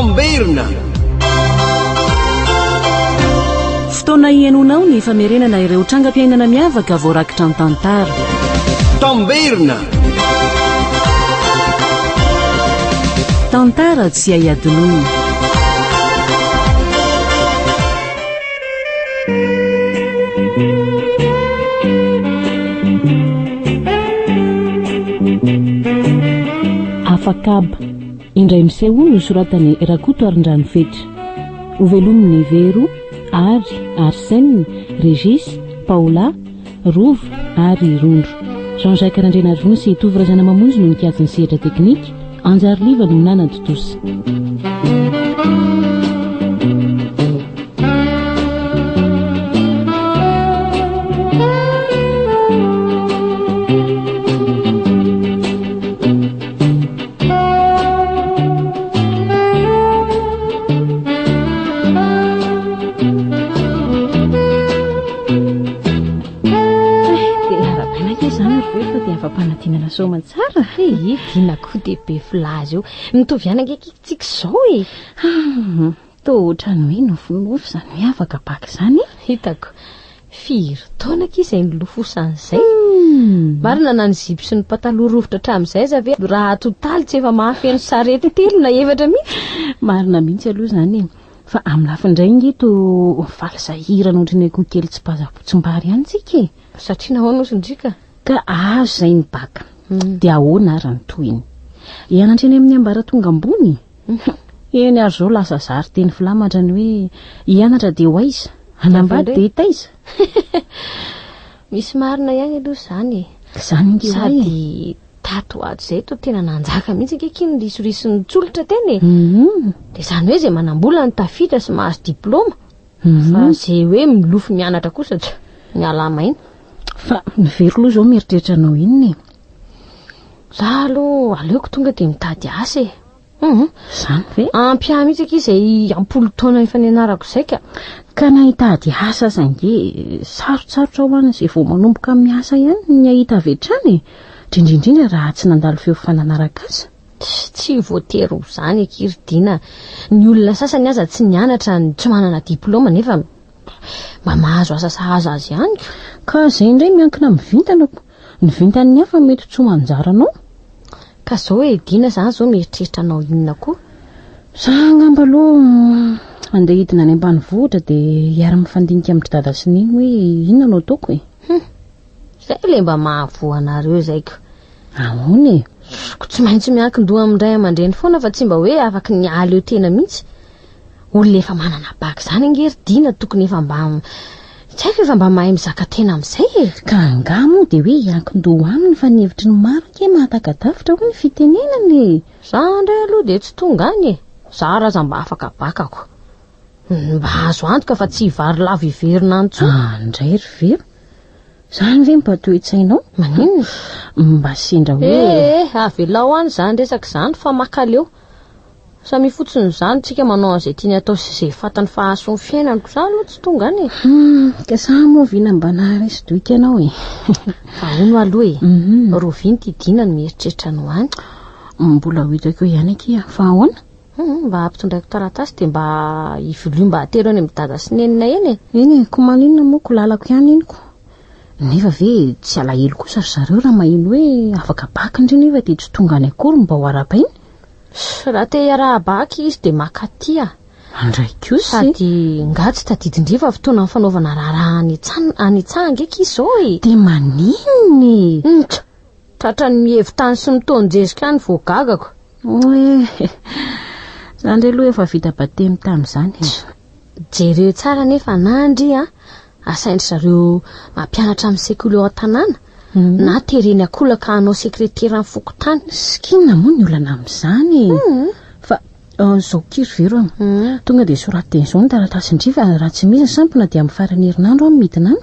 Tamberina. Fotoana ianonao ny famerenana ireo trangam-piainana miavaka voarakitra ny tantara. Tamberina. Tantara tsy aiadinona. Afakaba indray miseho no soratany Rakoto Arindranovetra. Ovelominy Vero ary Arsène, Régis, Paola, Rovo ary Rondro. Jean-Jacques Randrenarivony sy Tovorazana Mamonjy no nikajy ny sehatra teknika. Anjary Liva no minana totosa. Soma tsara dinako dia be filazy io mitovy anangeky tsika zao e to otrany hoe nofonofo zany hoe afaka baka zany hitako firy taona k'izay nolofosan'izay marina na ny zipo sy ny pataloha rovotra hatramin'izay zave raha totaly tsy efa mahafeno sarety telo na efatra mihitsy marina mihitsy aloha zany fa amin'ny lafindray ngito valsahirana ohatrany hoe kely tsy pazapotsimbary ihany tsika e satria nahoana osindrika ka azo zay ny baka dia ahoana ary ny toyiny ianantreny amin'ny ambaratonga ambony eny ary zao lasa zary teny filamatra ny hoe ianatra dia hoaiza anambady dia hitaiza misy marina ihany aloha zany zany sady tato ato zay to tena nanjaka mihitsy ankekiny risoriso ny tsolotra teny dia zany hoe zay manambola ny tafitra sy mahazo diplôma fa zay hoe milofo mianatra kosa tsy miala maina fa mivery aloha zao mieritreritra anao inony za aloha aleoko tonga dia mitady asa e zany ve ampia mihitsy aky izay ampolo taona efa nianarako zay ka nahitady asa zange sarotsarotra ho any izay vao manomboka amin'ny asa ihany ny ahita avy hatrany indrindrindrindra raha tsy nandalo feo fananaraka asa tsy voatery zany Kiridina ny olona sasany aza tsy nianatra ny tsy manana diplôma nefa mba mahazo asa sahaza azy ihany ka zay indray miankina amin'ny vintanako ny vintan'ny hafa mety tsy manjaranao ka zao Dina zany zao mieritreritra anao inona koa za ngamba aloha andeha hidina any ambanivohitra dia hiara-mifandinika amin'ny dada sy niny hoe inona no ataoko e zay le mba mahavoa anareo zay ko ahoana e tsy maintsy miankin-doha amin'ray aman-dreny foana fa tsy mba hoe afaka nialy eo tena mihitsy olona efa manana baka zany Angeri-Dina tokony efa mba tsy haiko efa mba mahay mizaka tena amin'izay e ka angamo dia hoe iankin-doha aminy fa ny hevitry ny maro ke mahatakadavitra hoe fitenenany za ndray aloha dia tsy tonga any e za raza mba afaka bakako mba azo antoka fa tsy vary lavo iverina antso ndray ry vero zany ve mba toe-tsainao maninona mba sendra hoe avelao any zany resaka zany fa makaleo samy fotsiny zany tsika manao an'izay tiany atao sy izay fatany fahasoa ny fiainanako zany aloha tsy tonga any ka sa moa vina mba resy doika anao e ahono aloha e roviny ty Dina no mieritreritra anao any mbola hitako ihany akia fa ahoana mba hampitondraiko taratasy dia mba ivolio mba atero any amin'ny dada sy nenina eny eny ko maninona moa ko lalako ihany eniko nefa ve tsy alahelo kosa ry zareo raha maheno hoe afaka baka indrindra nefa dia tsy tonga any akory mba ho ara-baina raha te hiara-baka izy dia makatia andray kosa sady nga tsy tadidindriva fotoana ny fanaovana raharaha any itsahana angeky izy zao e dia maninony tratra ny mihevitany sy mitonjezika any voagagako zany ndray aloha efa vita batemy tamin'izany jereo tsara nefa nandry asaindry zareo mampianatra amin'ny sekoly eo an-tanàna na tereny akolaka hanao sekretera amin'ny fokotany skina moa ny olana amin'izany fa zao kiry vero tonga dia sorateny zao ny taratasindriva raha tsy misy ny sampona dia amin'ny farany herinandro amin'ny midina any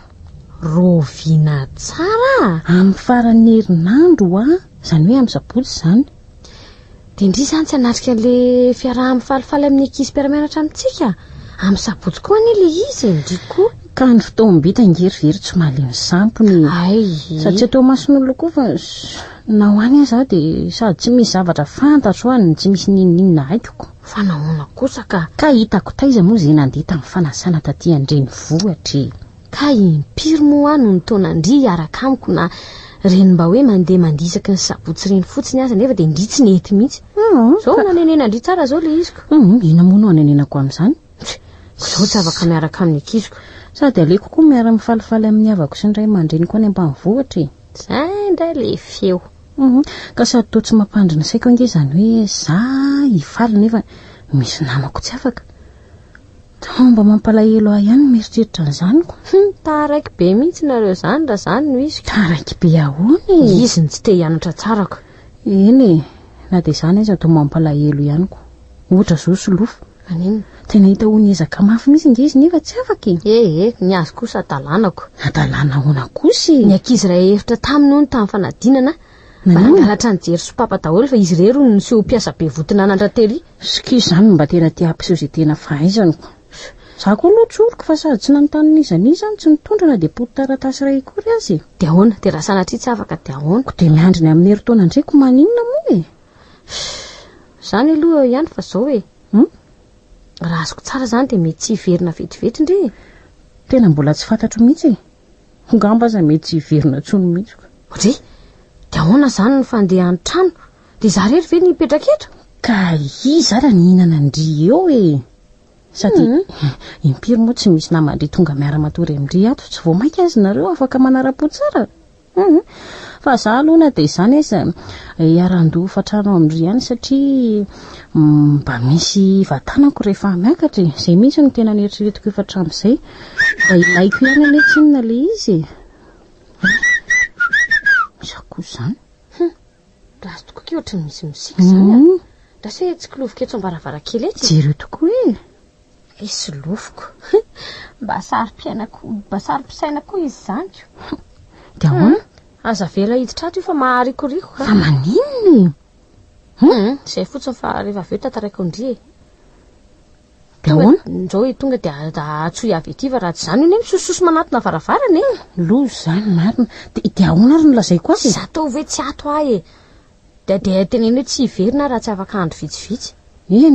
rovina tsara amin'ny farany herinandro zany hoe amin'ny sabotsy zany dia indri zany tsy anatrika le fiaraha-mifalifaly amin'ny ekizy mpiara-mianatra amintsika amin'ny sabotsy koa ny le izy ndriko ka ny fotoam-bita ngerivery tsy malemy sampony satria atao mason'olona koa fa na hoany aza dia sady tsy misy zavatra fantatro any tsy misy ninninna haikoko fa nahoana kosa ka hitako taiza moa izay nandeha tamin'ny fanasana taty Andrenivohitra ka impiry moa any ny taonandry araka amiko na reny mba hoe mandeha mandisaky ny sabotsy reny fotsiny aza nefa dia ndritsy nety mihitsy zao nanenena ndry tsara zao le iziko ina moa no anenenako amin'izany zao tsy afaka miaraka amin'ny akiziko sady aleko koa miara mifalifaly amin'ny havako sy ndray mandreny koa any ambanivohitra zay indray le feo ka sady toa tsy mampandrina saiko ange zany hoe za hifaly nefa misy namako tsy afaka mba mampalahelo ahy ihany mieritreritra an'izanyko taraiky be mihitsy nareo zany raha zany no izy taraiky be ahoany izy ny tsy te hianatra tsarako eny na dia izany izy atao mampalahelo ihanyko ohatra zao solofo anina tena hita ho ny ezaka mafy mihitsy nge izy nefa tsy afaka ny azy kosa adalanako adalana ahoana kosa ny ankizy ray hevitra taminy ho ny tamin'ny fanadinana mangalatra ny jery sopapa daholo fa izy rero ny seho mpiasa be votina anandratery skis zany mba tena tia ampiseho izay tena fahaizaniko za koa aloha tsoriko fa sady tsy nanontanyizany tsy nitondrana dia potitaratasy ray kory azy dia ahoana dia raha sanatria tsy afaka dia ahoana ko dia miandriny amin'ny heritaona ndraiky maninona moa zany aloha ihany fa zao raha azoko tsara zany dia mety tsy hiverina vetivety ndre tena mbola tsy fantatro mihitsy ngamba aza mety tsy hiverina tsony mihitsy dre dia ahoana zany ny fandeha any trano dia za rery ve ny hipetraka eto ka iza raha nihinana ndry eo sady impiry moa tsy misy namandry tonga miara-matory amindry ato tsy vao mainka azy nareo afaka manara-po tsara fa za alohana dia izany izy hiaran-doha fatrano amindry ihany satria mba misy vatanako rehefa miakatra izay mihitsy no tena nieritreretiko efa hatramin'izay mba ilaiko ihany ane tsinona le izy misy akory zany raha azo tokoa ke ohatrany misy misika zany raha se tsy kilovika etso ambaravarakely etsy jereo tokoa isy lofoko mba sary-pisaina koa izy zanyko dia ahoana aza vela hiditra ato io fa maharikoriko fa maninona zay fotsiny fa rehefa aveo tataraiko ndry dia ahoana nzao tonga dia atsoy avy ety fa raha tsy zany io ne misososo manatona varavarana lozy zany marina dia ahoana ary nolazaiko azy za tao hoe tsy ato ahy dia teneny hoe tsy hiverina raha tsy afaka andro vitsivitsy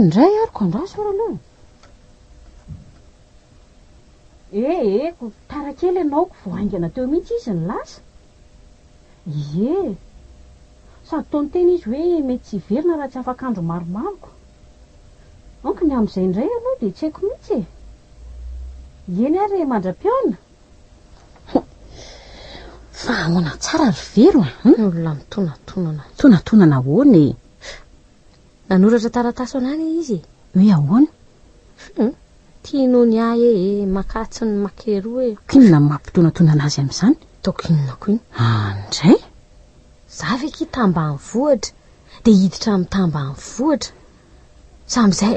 ndray ariko andraso ora aloha ko tarakely ianaoko voaingana teo mihitsy izy ny lasa sady taony tena izy hoe mety tsy hiverina raha tsy afaka andro maromaroko anko ny amin'izay indray aloha dia tsy haiko mihitsy eny ary mandra-piona fa ahoana tsara ry vero olona mitonantonana tonantonana ahoana nanoratra taratasy anany izy hoe ahoana tianao ny ahy makatsy ny makeroa kinona mampitonantonana azy amin'izany taoko inona ko iny andray za ve ki tambanivohitra dia hiditra amin'ny tambanivohitra sam'izay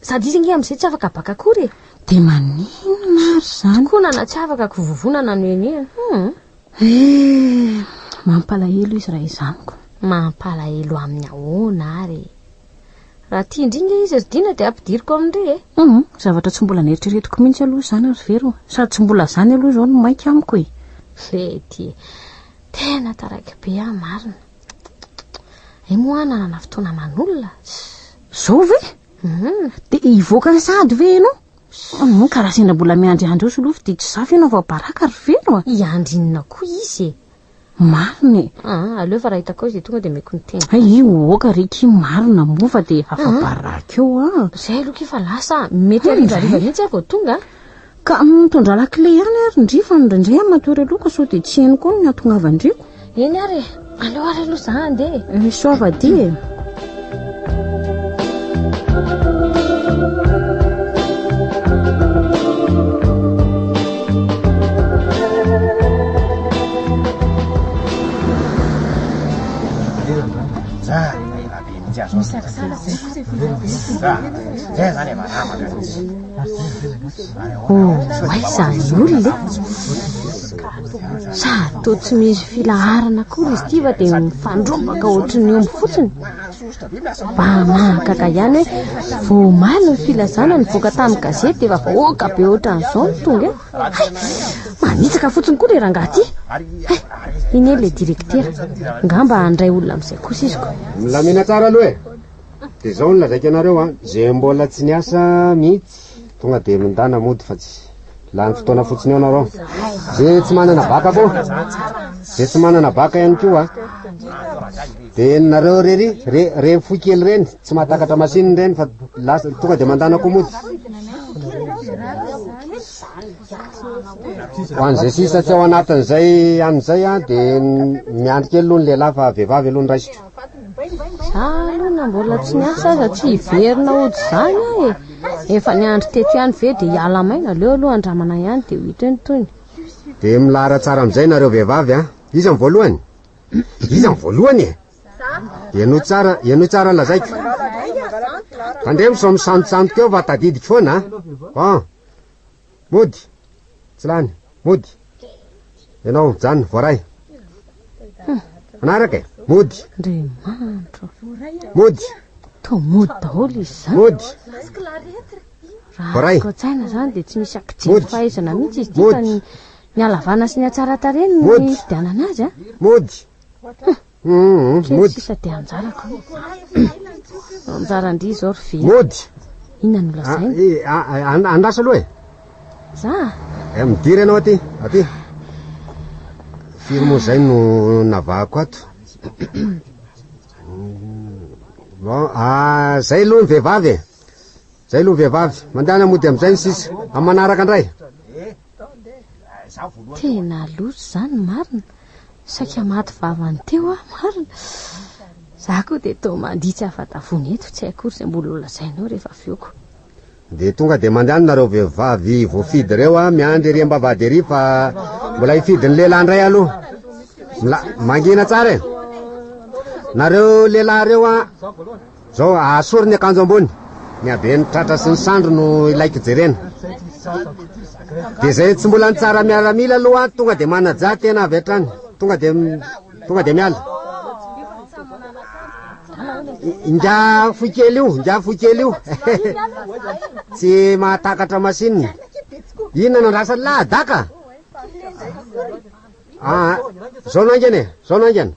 sady izy nge amin'izay tsy afaka baka akory dia maninona ary zany koa nana tsy afaka kovovonana no eny mampalahelo izy raha izaniko mampalahelo amin'ny ahoana ary raha tia indringa izy azodina dia ampidiriko amindre zavatra tsy mbola neritreretiko mihitsy aloha zany ary vero sady tsy mbola zany aloha zao no mainka amiko le ty tena taraiky be marina moa nanana fotoana manolona zao ve dia hivoaka ny sady ve ianao karaha sendra mbola miandryandry eo solofo dia tsy zafy ianao vaobaraka ry vero hiandrinina koa izy marina aleo fa raha hitako ao izy dia tonga dia meko ny tena io oka reky marina mofa dia afabaraka eo zay aloha kifa lasa mety arivariva mihitsy ahy vao tonga ka mitondra lakile ihany ary ndry fa ndraindray amatory aloha sao dia tsy hainy koa ny atonavandriko eny ary aleo ary aloha za andeha soavadia Aizany olona sady to tsy misy filaharana kory izy ity va dia mifandrombaka ohatry ny omby fotsiny mba mahakaka ihany hoe voamaly ny filazana ny voaka tamin'ny gazety efa vahoaka be ohatran'izao ny tonga manitsaka fotsiny koa le rangaty iny e le direktera ngamba handray olona amin'izay kosa iziko milamina tsara aloha dia zao ny lazaiko anareo zay mbola tsy niasa mihitsy tonga dia mindana mody fa tsy lany fotoana fotsiny eo nareo zay tsy manana baka ko zay tsy manana baka ihany koa dia nareo re foy kely reny tsy mahatakatra masininy reny fa lasa tonga dia mandana ko mody ho an'izay sisa tsy ao anatin'izay an'izay dia miandry kely aloha ny lehilahy fa vehivavy aloha ny raisiko za aloha na mbola tsy niasa aza tsy hiverina ody zany efa niandry teto ihany ve dia hiala maina leo aloha andramana ihany dia hohitra ny toyny dia milahara tsara amin'izay nareo vehivavy iza ny voalohany iza ny voalohany eno tsara lazaiko fa ndre misao misandosandoka eo fa tadidiko foana mody tsy lany mody ianao jany voaray anaraka mody andriamanitra mody to mody daholo izy zany mody voaray raha tsaina zany dia tsy misy akijely fahaizana mihitsy izy tia fa ny alavana sy ny atsara tareny no hifidianana azy mody mody sisa dia anjarako anjarandry zao ry ve mody inona no lazaina andraso aloha za midiry ianao aty firy moa zay no navahako ato zay aloha ny vehivavy mandehana mody amin'izay ny sisa amin'ny manaraka indray tena loso zany marina saika maty vavany teo marina za koa dia to manditsy afatavony eto tsy haikory izay mbola olazainao rehefa fioko dia tonga dia mandehana nareo vehivavy voafidy reo miandry ery ambavady ery fa mbola hifidy ny lehilahy indray aloha mangina tsara nareo lehilahy reo zao asory ny akanjo ambony ny abe ny tratra sy ny sandro no ilaiko jerena dia zay tsy mbola ny tsara miaramila aloha tonga dia manaja tena avy hatrany tonga dia miala inga foy kely io tsy mahatakatra masinina inona nandrasany lahy daka zao no angany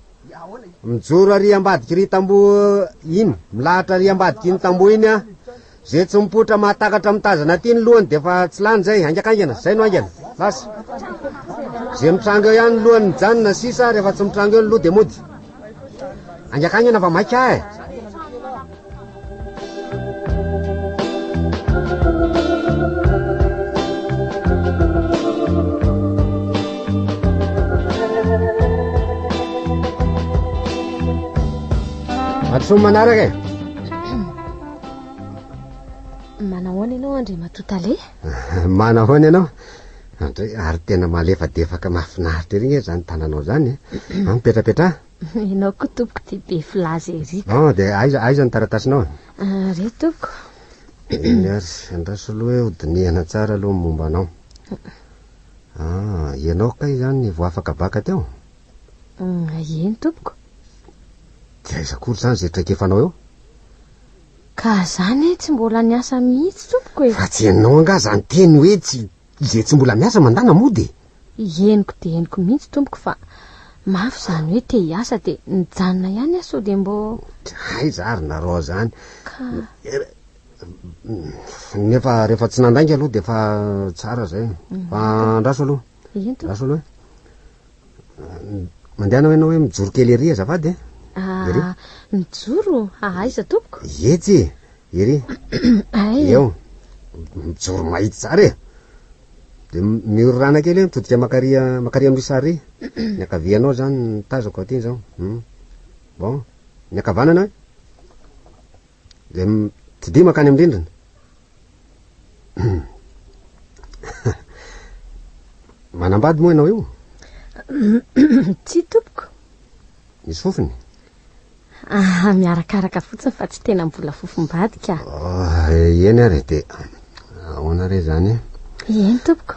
mijoro ary ambadiky ry tamboho iny milahatra ary ambadiky iny tamboho iny zay tsy mipotra mahatakatra mitazana aty ny lohany dia fa tsy lany zay angakangana zay no angana lasa zay mitrango eo ihany lohany janona sisa rehefa tsy mitrango eo ny loha dia mody angakangana fa maika atsomy manaraka manahoana ianao andre matotale manahoana ianao ary tena malefadefaka mahafinaritra ery e zany tananao zany mipetrapetra ianao koa tompoko ty be filaza ery dia aiza ny taratasinao re tompoko ary andraso aloha hoe hodinihana tsara aloha momba anao ianao kay zany vo afaka baka teo eny tompoko dia aizakory zany zay traikefanao eo ka zany tsy mbola niasa mihitsy tompoko fa tsy enao anga zany teny hoe tsy zay tsy mbola miasa mandana mody eniko dia eniko mihitsy tompoko fa mafy zany hoe te hiasa dia nijanona ihany aso dia mbo aiza ary nareo zany nefa rehefa tsy nandainga aloha dia fa tsara zay fa andraso aloha andraso aloha mandehanao ianao hoe mijoro kely ery azafady mijoro aiza tompoko etsy ery eo mijoro mahity tsara dia miororana kely mitodika makaria amin'ny sary ny akavianao zany nitazako aty zao bon ny akavanana dia tidia makany amindrindrina manambady moa ianao io tsy tompoko misy fofony Miarakaraka fotsiny fa tsy tena mbola fofombadika. Eny ary de ahoana re zany? Eny tompoko.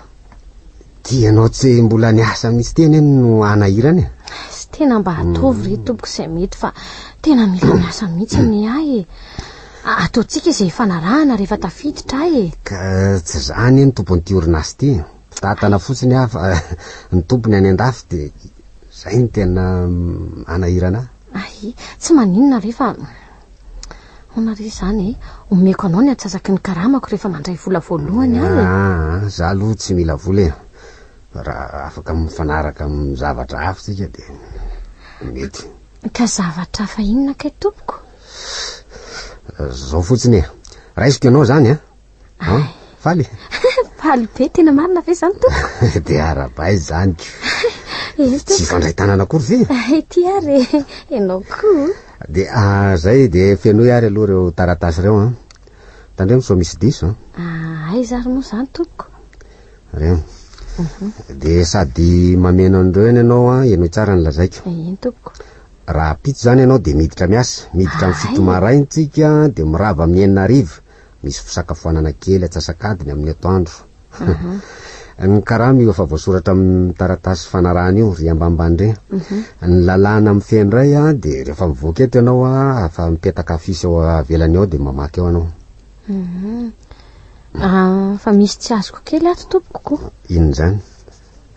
Tianao tsy mbola niasa misy teny no anahirany? Sy tena mba atovy ry tompoko izay mety fa tena mila miasa mihitsy ny ahy. Ataontsika izay fanarahana rehefa tafiditra ahy. Ka tsy zany ny tompon'ity orinasy ty. Tatana fotsiny hafa ny tompony any an-dafy de zay ny tena anahirana. Tsy maninona rehefa ona re zany omeko anao ny atsasaky ny karamako rehefa mandray vola voalohany ahy. Za aloha tsy mila vola e. Raha afaka mifanaraka amin'ny zavatra hafa tsika de mety. Ka zavatra hafa inona kay tompoko? Zao fotsiny e. Raisiko ianao zany faly. Faly be tena marina ve zany tompoko? De arabay zany. Tsy fandray tanana akory ve? Ty ary ianao koa. De zay de fenoy ary aloha reo taratasy reo tandremo so misy diso. Aiza ary moa zany tompoko? Reo. De sady mameno andreo eny ianao eno tsara ny lazaiko. Eny tompoko. Raha pito zany ianao de miditra miasa, miditra amin'ny 7 maraina tsika de mirava amin'ny 9 misy fisakafoanana kely atsasakadiny amin'ny atoandro. Ny karama io efa voasoratra amin'ny taratasy fanarahana io ry ambambany re. Ny lalàna amin'ny fendray de rehefa mivoaka eto ianao afa mipetaka afisy eo avelany eo de mamaky eo anao. Fa misy tsy azoko kely ato tompoko. Inona zany?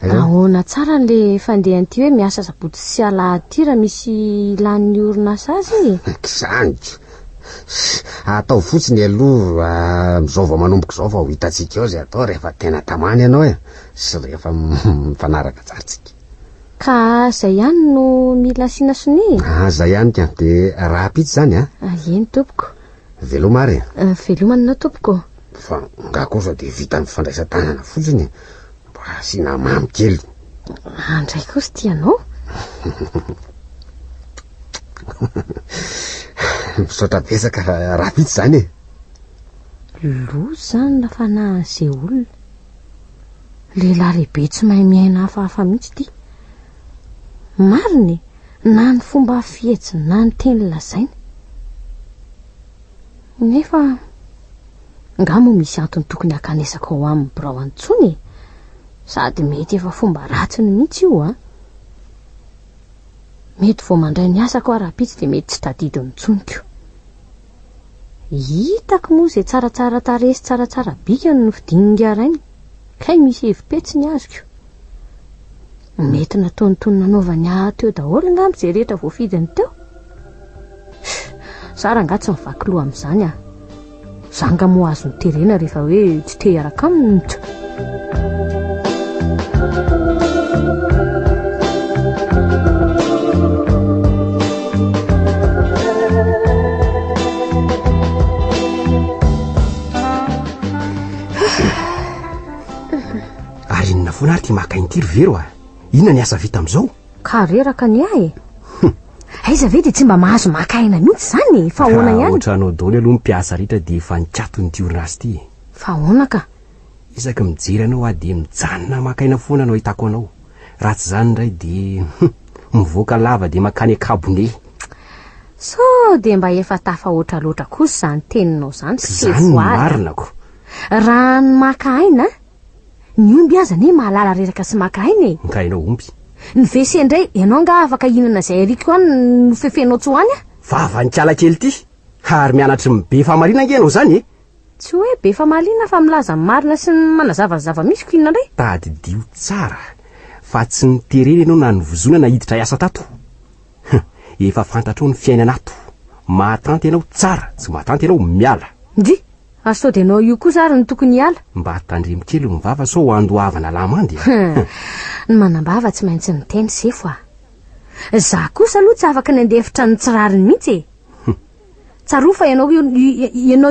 Ahoana tsara le fandehan'ity hoe miasa sabotsy sy alahady raha misy lan'ny orinasa azy? Zany. Atao fotsiny aloha zao vao manomboka zao vao hitantsika eo zay atao rehefa tena tamany ianao sy rehefa mifanaraka tsaritsika. Ka zay ihany no mila asiana soni? Zay ihany ka de raha pitsy zany Eny tompoko. Veloma ary? Velomana tompoko. Fa nga kosa de vita ny fandraisan-tanana fotsiny mba asiana mamy kely. Andray kosa tianao? Misaotra betsaka raha pitsy zany e. Loza zany nafana an'izay olona. Lehilahy lehibe tsy mahay miaina hafahafa mihitsy ty. Mariny na ny fomba fietsiny na ny teny lazainy. Nefa ngamo misy antony tokony akanesaka ao amin'ny birao antsony. Sady mety efa fomba ratsiny mihitsy io Mety vao mandray ny asako raha pitsy de mety tsy tadidy mitsoniko. Hitako moa zay tsaratsara taresy tsaratsara bika no fidinga rainy. Kay misy hevim-petsiny azoko. Mety nataony tony nanaovany teo daholo ngamba zay rehetra voafidiny teo. Sara nga tsy mivaky loha amin'izany Zanga moa azo niterena rehefa hoe tsy te hiaraka aminy. Ary inona foana ary ty maka intiry vero Inona ny asa vita am'izao? Ka reraka ny ahy. Aiza ve de tsy mba mahazo maka aina mihitsy zany fa ahoana ihany? Ohatranao daoly aloha mpiasa rehetra de efa nikatony ty orinasy ty. Fa ahoana ka? Isaky mijery anao de mijanona maka aina foana anao hitako anao. Raha tsy zany indray de mivoaka lava de makany akabone. So de mba efa tafahoatra loatra kosa zany teninao zany sy Zany marinako. Raha ny maka aina ny omby aza ne mahalala reraka sy maka aina e. Ka hainao omby. Ny vese indray ianao nga afaka hinana zay ariko any nofefenao tsoany Vavanikala kely ty. Ary mianatry mibe famarina angenao zany Tsy hoe be famalina fa milaza marina sy manazava zava-misy koinona indray. Tadidio tsara fa tsy niterena ianao na nivozona na hiditra hiasa tato. Efa fantatrao ny fiainana ato. Mahatanty ianao tsara, tsy mahatanty ianao miala. Ndi, asode anao io kosa ary ny tokony hiala. Mba tandremo kely mivava sao andoavana lamandy. Ny manambava tsy maintsy miteny sefo Za kosa aloha tsy afaka ny andefitra ny tsirariny mihitsy Tsarofa ianao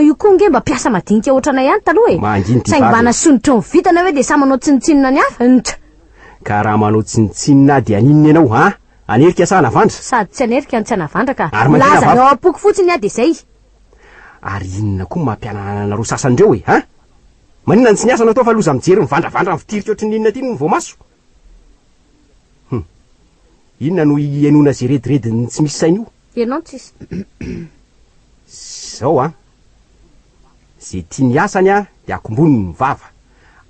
io koa nge mba piasa madinika ohatrana ihany taloha Saingy mba nasonitra ny vitana hoe de sa manao tsinitsinina ny hafa. Ka raha manao tsinitsinina de aninona ianao Anerika sa navandra? Sady tsy anerika ny tsy anavandra ka. Laza ao apoky fotsiny de zay. Ary inona koa mampianana nareo sasandreo Maninona ny tsy niasa natao fa loza mijery mivandravandra ny fitirika ohatry ny inona ty ny voamaso. Inona no ienona zay redirediny tsy misy saina io? ianao tsisy zao a zay tia ny asany a de akomboniny mivava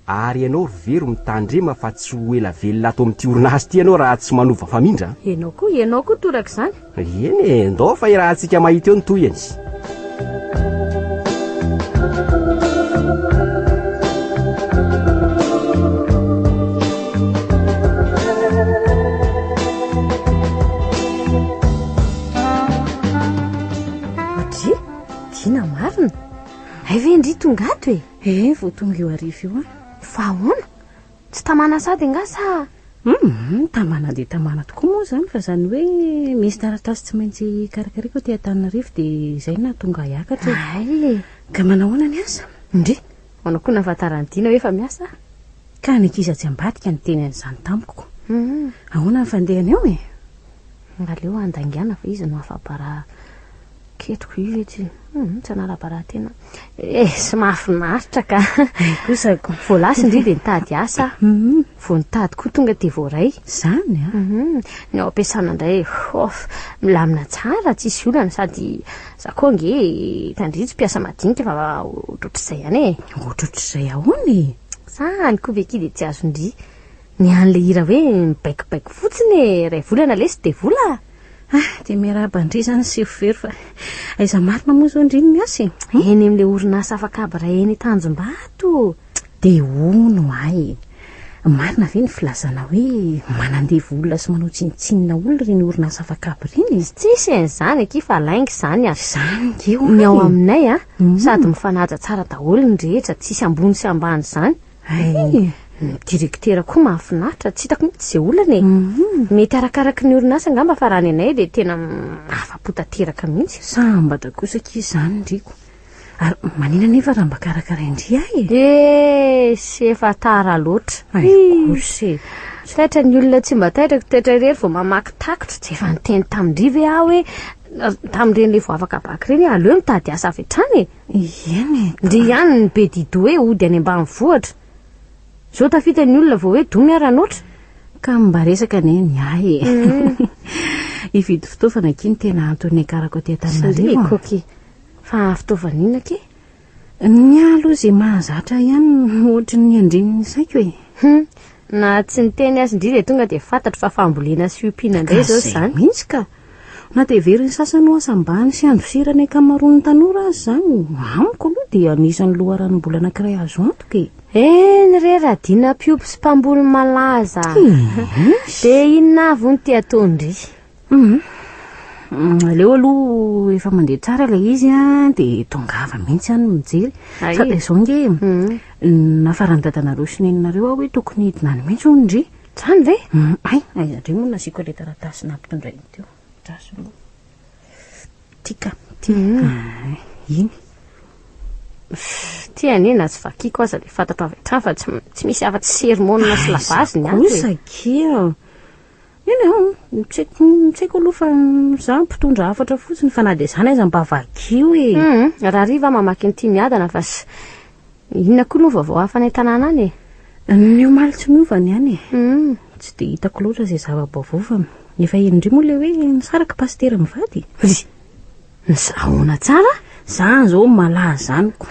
ary ianao very mitandrema fa tsy ho ela velona ato amin'ity orinasy ty ianao raha tsy manova famindra ianao koa toraka izany eny ndao fa raha antsika mahita eo ny toy izy dina marina ay ve ndry tongato vao tonga eo arivo io fa ahoana tsy tamana sady angasa tamana de tamana tokoa moa zany fa zany hoe misy taratasy tsy maintsy karakariko ty Antananarivo de zay na tonga hiakatra ay ka manahoana ny asa ndry manao koa nafatarandina hoe fa miasa ka nikiza tsy ambadika ny teny an'izany tamiko ahoana ny fandehana eo ngaleo andangana fa izy no afabara ketiko io etsy tsy anarabara tena sy mahafinaritra ka kosako voalasy ndry de nitady asa vo nitady koa tonga de voaray zany ny ao ampiasana indray milamina tsara tsisy olana sady za koa nge tandry tsy mpiasa madinika fa ohatrotr'izay ihany ohatrotr'izay ahoany zany koa veky de tsy azo ndry ny an'le hira hoe mibaikobaiko fotsiny ray volana lesy de vola de miarabandry zany sy very fa aiza marina moa zao ndry ny miasa eny amin'le orinasa afaka aby ray eny Tanjombato de ono ay marina ve ny filazana hoe manandevo olona sy manao tsinitsinina olona reny orinasa afaka aby reny tsisy en'izany aky fa laingy zany zany ny ao aminay sady mifanaja tsara daholo ny rehetra tsisy ambony sy ambany zany direktera koa mahafinaritra tsy hitako mihitsy zay olana mety arakaraky ny orinasa angamba fa raha ny anay de tena afapotateraka mihitsy sambata kosaka izany ndriko ary manina nefa raha mba karakara indry sy efa tara loatra kosy taitra ny olona tsy mba taitrako taitra irery vao mamaky takotra tsy efa niteny tamindry ve aho hoe tamin'ireny le vo afaka baky reny aleo mitady asa avy hatrany eny ndry ihany ny be dido hoe ody any ambanivohitra zao tafita ny olona vao hoe domy aranoatra ka mba resaka neny ay ividy fitaovana kiny tena antony karako ty Antananarivo fa fitaovana inona ke ny alo zay mahazatra ihany ohatry ny andrininy saiko na tsy niteny azy ndry de tonga de fantatro fa fambolena sy fiompiana indray zao zany mihitsy ka na te very ny sasany ho asambany sy androsirany akamarony tanora azy zany amiko aloha de anisan'ny loharanom-bola anankiray azo antoka ny re raha dina mpiopy sy mpamboly malaza de inona avy ny ty ataondry aleo aloha efa mandeha tsara ilay izy de tongava mihitsy any mijery sady zao nge nafarandadanareo sy neninareo hoe tokony hidina any mihitsy ondry zany ve aizandre moa nasiko le taratasy nampitondray teo draso tika iny tianena tsy vakiko aza le fantatro avy hatrany fa tsy misy afa-tsy sermonina sy lavaziny kosakia mitsaiko aloha fa za mpitondra hafatra fotsiny fa na de zany aiza mba vakio raha riva mamaky nyty miadana fa inona koa no vaovao hafana tanàna any ny omaly tsy miovany any tsy de hitako loatra zay zava-baovao fa efa endry moa le hoe nisaraka pastera mivady nizahoana tsara za zao malaza zanyko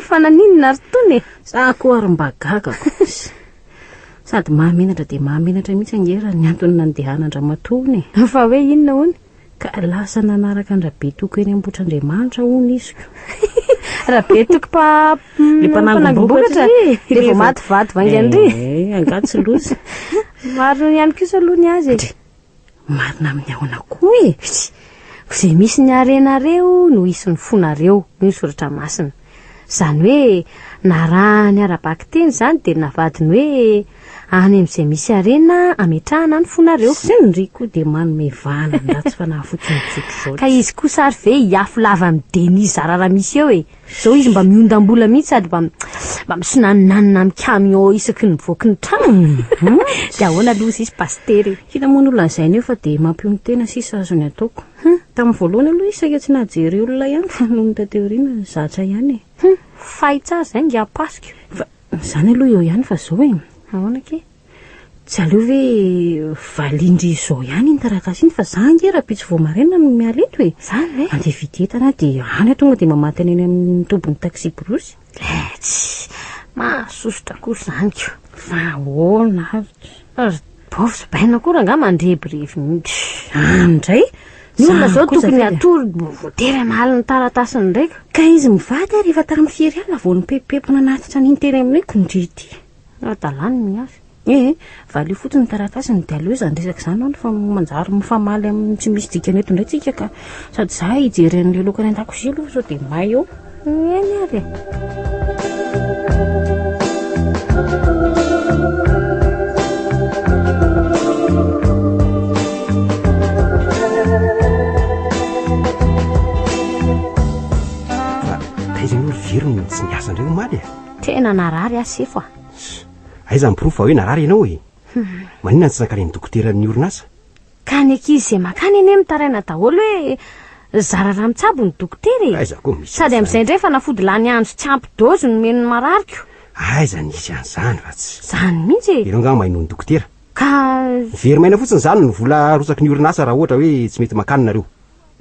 fa naninona ry tony za koa ary mba gagako sady mahamenatra de mahamenatra mihitsy angera ny antony nandehanandramatoany fa hoe inona hony ka lasa nanaraka andrabe toko eny Ambohitrandriamanitra hony izy raha be toko le mpanangom-bokatra le vao maty vady vanganry angatsy loza maro ihany kosa aloha ny azy marina amin'ny ahoana koa zay misy ny arenareo no isy ny fonareo ny soratra masina zany hoe na raha ny arabaky teny zany de navadiny hoe any amin'izay misy arena ametrahana ny fonareo sendry koa de manome vana ndatsy fa nahafotsiny tsotro zao ka izy koa sary ve hiafo lava amin'ny Denis zarara misy eo zao izy mba miondam-bola mihitsy sady mba misonanonanina amin'ny camion isaky ny voaky ny trano de ahoana aloha izy pastery hita moa ny olona an'izay eo fa de mampiony tena sisa azony ataoko tamin'ny voalohany aloha isaka tsy najery olona ihany fa noho ny tateoriana zatra ihany fahitsara zay ngia pasika fa zany aloha eo ihany fa zao ahoana ke tsy aleo hoe valindry izao ihany iny taratasy iny fa za nge raha pitsy voamarenina no mialeto e zany andeha videtana dia any tonga dia mamaty any amin'ny tombony taxi brosy tsy mahasosotra kory zany ko fa hoana bovy sy baina kory anga mandrebirevi mihitsy andray ny olona zao tokony atory voatery mahaly ny taratasiny ndraika ka izy mivady ary efa tara mifiry alina vao ny pepipepona anatitra ny inteny aminay kondrity adalany miazy valio fotsiny taratasiny de aleo zany resaka zany ao fa manjary mifamaly amin'ny tsy misy dikany eto indray tsika ka sady za hijery an'le lokany an-dakozia aloha sao de may eo eny ary Virony tsy niasa ndray omaly tena narary asefo aiza miprofo hoe narary ianao e manina ny tsy nakareny dokotera ny orinasa ka ny ankizy izay makany eny mitaraina daholo hoe zararaha mitsabo ny dokotera aiza koa misy sady amin'izay ndray fa nafody lany andro tsy ampy dozy no meno marariko aiza nisy an'izany fa tsy zany mihitsy ianao nga mahino ny dokotera ka very maina fotsiny zany ny vola rosaky ny orinasa raha ohatra hoe tsy mety makanina reo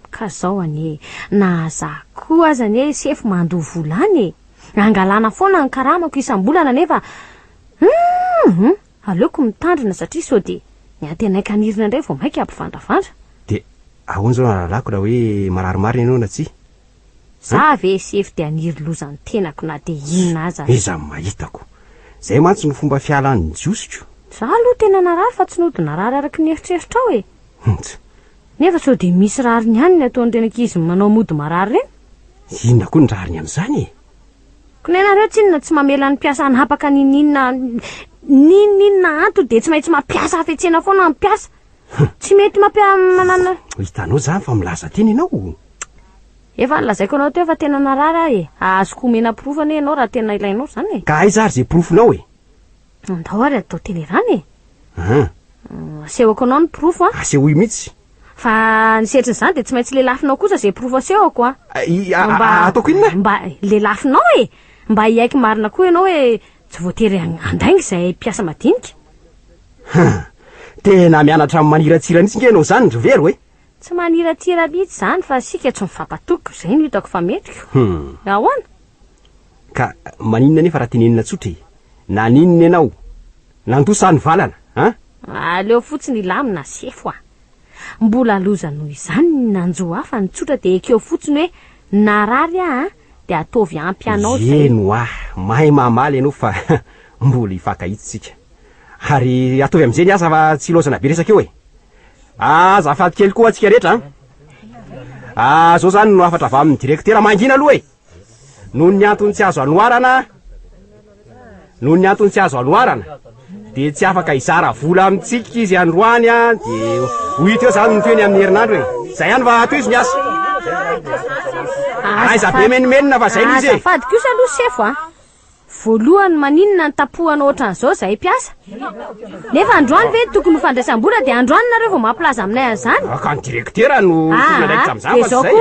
ka zao anie na za koa azany hoe sefo mandoa volany angalana foana ny karamako isam-bolana nefa aleoko mitandrina satria sao de ny antenaika anirina indray vao mainka ampivandravandra de ahoana zao nalalako raha hoe mararimary ianao na tsy za ve sefo de aniry lozany tenako na de inona aza iza mahitako zay mantsy no fomba fialan'ny jiositro za aloha tena narary fa tsy nody narary araky ny eritreritra ao nefa sao de misy rariny ihany ny ataon'ireny ankizy manao mody marary reny inona koa ny rariny amin'izany ko nenareo tsinona tsy mamela ny mpiasa hapaka nininna anto de tsy maintsy mampiasa afetsena foana mampiasa tsy mety manana hitanao zany fa milaza teny ianao efa nilazaiko anao teo fa tena narary azoko omena profany ianao raha tena ilainao zany ka aiza ary zay profonao andao ary atao telerany asehoko anao ny profo asehoy mihitsy fa nisetriny zany de tsy maintsy lelafinao kosa zay profo asehoko ataoko inona mba lelafinao mba hiaiky marina koa ianao hoe tsy voatery andaingy zay mpiasa madinika tena mianatra amin'ny maniratsira nitsy nge ianao zany ndry vero tsy maniratira mihitsy zany fa sika tsy mifampatoko zay no hitako fa metriko ahoana ka maninona nefa raha tenenina tsotra na ninona ianao nandosany valana aleo fotsiny ilamina sefo mbola loza noho izany nanjo hafa ny tsotra de ekeo fotsiny hoe narary de ataovy ampy anao eno mahay mamaly ianao fa mbola ifakahitsitsika ary ataovy amin'izay asa fa tsy lozana be resaka eo azafady kely koa atsika rehetra zao zany no afatra avy amin'ny direktera mangina aloha noho ny antony tsy azo aloarana de tsy afaka izara vola amintsika izy androany de hohita eo zany notoeny amin'ny herinandro zay ihany fa ato izy miasa aiza be menimenina fa zay no izy azafady kosa aloha sefo voalohany maninona ny tapohana ohatran'izao zay mpiasa nefa androany ve tokony ho fandraisam-bola de androany nareo vao mampilaza aminay an'izany ka ny direktera no nalaika amin'izany fa zay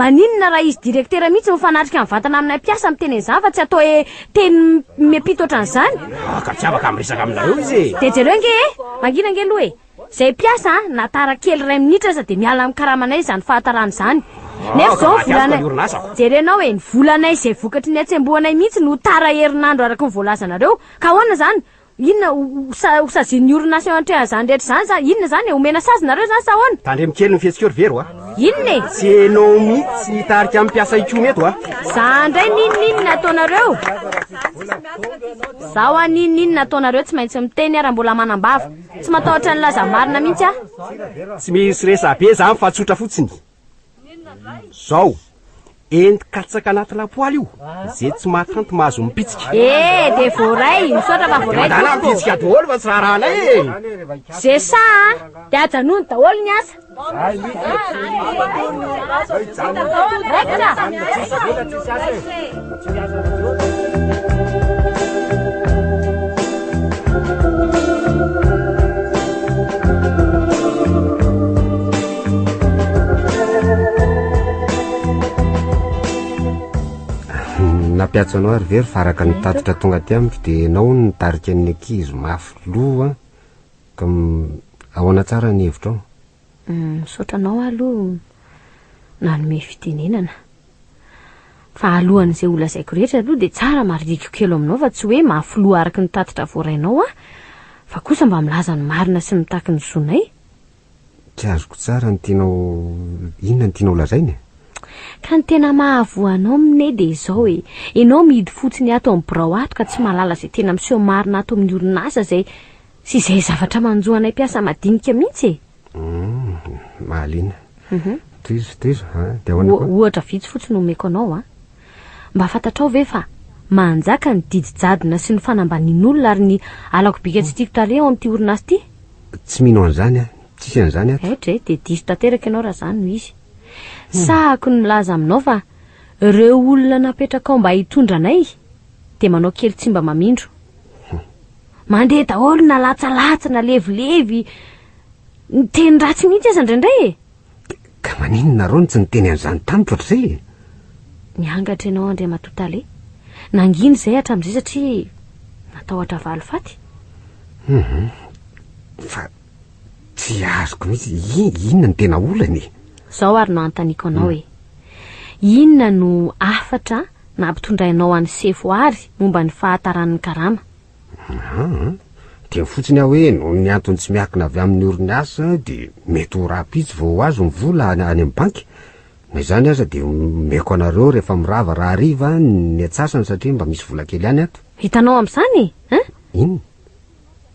maninona raha izy direktera mihitsy mifanatrika amin'ny vatana aminay mpiasa amin'ny teny izany fa tsy atao hoe teny miampita ohatran'izany ka tsy afaka miresaka aminareo izy de jereo nge mangina nge aloha zay mpiasa natara kely 2 minitra aza de miala amin'ny karamanay zany fahatarany zany nefa zao volanay jerenao ny volanay zay vokatry ny atsembohanay mihitsy no tara herinandro araky ny voalazanareo ka ahoana zany inona usaziny orinasa antre zany rehetra zany inona zany omena sazy nareo zany sa ahoana tandremikely ny fihetsika eo ry vero inona tsy enao mihitsy nitarika amin'ny mpiasa ikom eto za ndray ninona ataonareo zaho ninona ataonareo tsy maintsy miteny ara mbola manambava tsy matahotra ny laza marina mihitsy tsy misy resa be zany fa tsotra fotsiny zao entikatsaka anaty lapoaly io zay tsy mahatanto mahazo mipitsika de voaray misotra fa voaray dala mipitsika daholo fa tsy raha rahanay zay sa de ajanony daholo ny asa napiatso anao ary very faraka nitatotra tonga ty amiko de enao nitarika ny ankizy mafy loa ka ahoana tsara ny hevitra ao? Misaotranao aloha nanome fitenenana fa alohan'izay olazaiko rehetra aloha dia tsara mariko kely aminao fa tsy hoe mahafoloa araky ny tatitra voarainao fa kosa mba milaza ny marina sy mitaky ny zonay. Tsy azoko tsara ny tianao inona ny tianao lazainy? Ka ny tena mahavoanao amin'e dia izao ianao mihidy fotsiny ato amin'ny birao ato ka tsy mahalala izay tena miseho marina ato amin'ny orinasa sy izay zavatra manjoanay mpiasa madinika mihitsy mahaliana. Toizo dia ahoana koa? Ohatra vitsy fotsiny omeko anao mba fantatrao ve fa manjaka ny didijadona sy ny fanambanian'olona ary ny alako bika tsy tiako tare ao amin'ity orinasa ity. Tsy mino an'izany tsisy an'izany ato. Dia diso tanteraka ianao raha izany no izy. Sahako ny milaza aminao fa ireo olona napetraka ao mba hitondra anay dia manao kely tsy mba mamindro. Mandeha daholo na latsalatsa na levilevy ny teny ratsy mihitsy aza indraindray Ka maninona rony tsy niteny an'izany tamiko ohatr'izay? Niangatra ianao Andriamatotale. Nanginy izay hatramin'izay satria natahotra valifaty. Fa tsy azoko mihitsy inona ny tena olany? Izao ary no antaniko anao inona no afatra nampitondrainao any sefoary momba ny fahataran'ny karama? Dia fotsiny aho hoe no ny antony tsy miakina avy amin'ny orinasa dia mety ho rapitsy vao ho azo ny vola any amin'ny banky. Na izany aza dia meko anareo rehefa mirava raha hariva ny atsasany satria mba misy vola kely any ato. Hitanao amin'izany Inona?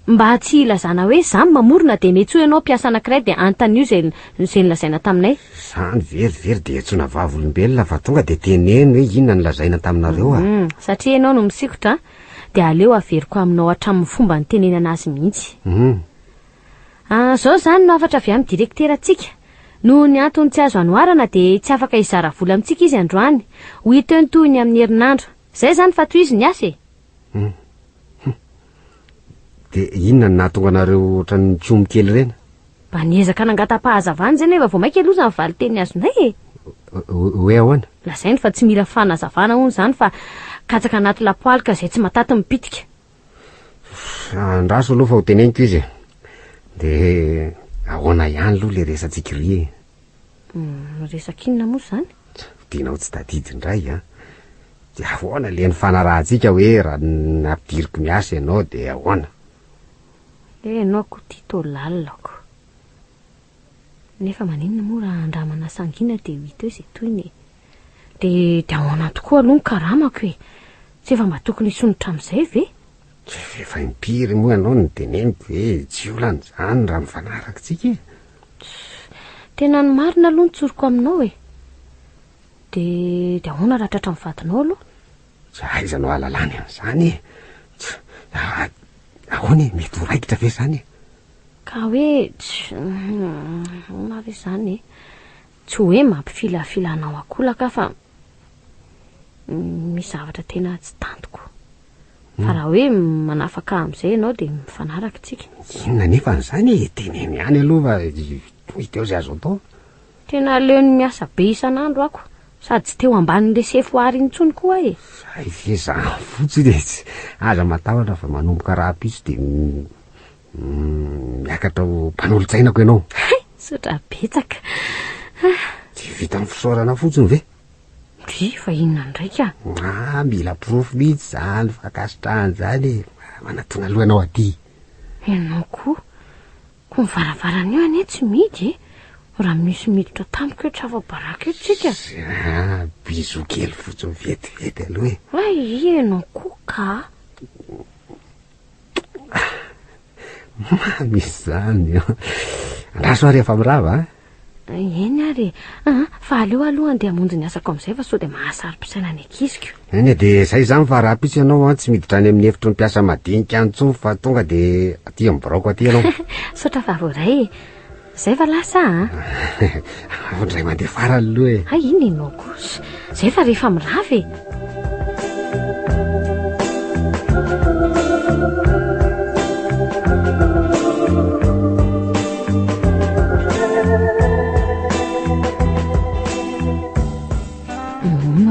Mba tsy ilazana hoe zany mamorona dia mety ho ianao mpiasa anankiray dia antany io izay nilazaina taminay. Izany verivery dia antsoina vavolombelona fa tonga dia teneny hoe inona nilazaina taminareo satria ianao no misikotra dia aleo averiko aminao hatramin'ny fomba ny tenenana azy mihitsy. Izao izany no afatra avy amin'ny direkterantsika. Noho ny antony tsy azo anoharana dia tsy afaka hizara vola amintsika izy androany. Ho hita ny toy ny amin'ny herinandro. Izay izany fa toy izy ny asa Dia inona ny nahatonga anareo ohatran'ny tsomy kely ireny? Mba niezaka nangatam-pahazavana izay nefa vao mainka aloha izany valiteny azonay Hoe ahoana? Lazainy fa tsy mila fanazavana hono izany fa katsaka anaty lapoalika izay tsy mataty mipitika. Andraso aloha fa ho teneniko izy. Dia ahoana ihany aloha ilay resantsika ry Resakinona moa izany? Dinao tsy tadidy indray dia ahoana ilay ny fanarahantsika hoe raha nampidiriko miasa ianao dia ahoana? Ianao ko tia lalako. Nefa maninona moa raha andramana sangina dia hita hoe izay toyny dia ahoana tokoa aloha ny karamako tsy efa mba tokony hisonitra amin'izay ve? Efa impiry moa ianao ny teneniko hoe tsy olana izany raha mifanarakintsika Tena ny marina aloha nitsoriko aminao dia ahoana raha tratra mivatinao aloha? Tsy ahaizanao alalany an'izany ahoana mety ho raikitra ve izany Ka hoe ahoana ve izany tsy hoe mampifilafilanao akolaka fa misy zavatra tena tsy tantoko. Fa raha hoe manafaka amin'izay ianao dia mifanaraka tsika. Inona nefa an'izany teneny ihany aloha fa hita eo izay azo atao. Tena leon'ny miasa be isan'andro ako sady tsy teo ambanin'ilay sefoary intsony koa Ay veza fotsiny tsy aza matahotra fa manomboka rapitsy dia miakatra ho mpanolo-tsainako ianao. Sotra betsaka. Tsy vita amin'ny fisaorana fotsiny ve? Fa inona ndraika? Mila profy mihitsy izany fakasitrahana izany manatona lohanao aty. Ianao koa ko mivaravarana eo anie tsy midy raha misy miditra tamiko hoe trafa-baraka eo tsika. Bizo kely fotsiny vetivety aloha Ianao koa ka misy izany andraso ary efa mirava eny ary fa aleo aloha andeha hamonjy ny asako amin'izay fa sao dia mahasarym-pisaina ny ankiziko. Eny dia izay izany fa raha pisy ianao tsy miditra any amin'ny efitry ny mpiasa madinika any intsony fa tonga dia aty amin'ny biraoko aty ianao. Sotra fa voray izay fa lasa Ndray mandeha farany aloha iny ianao koa izay fa rehefa mirava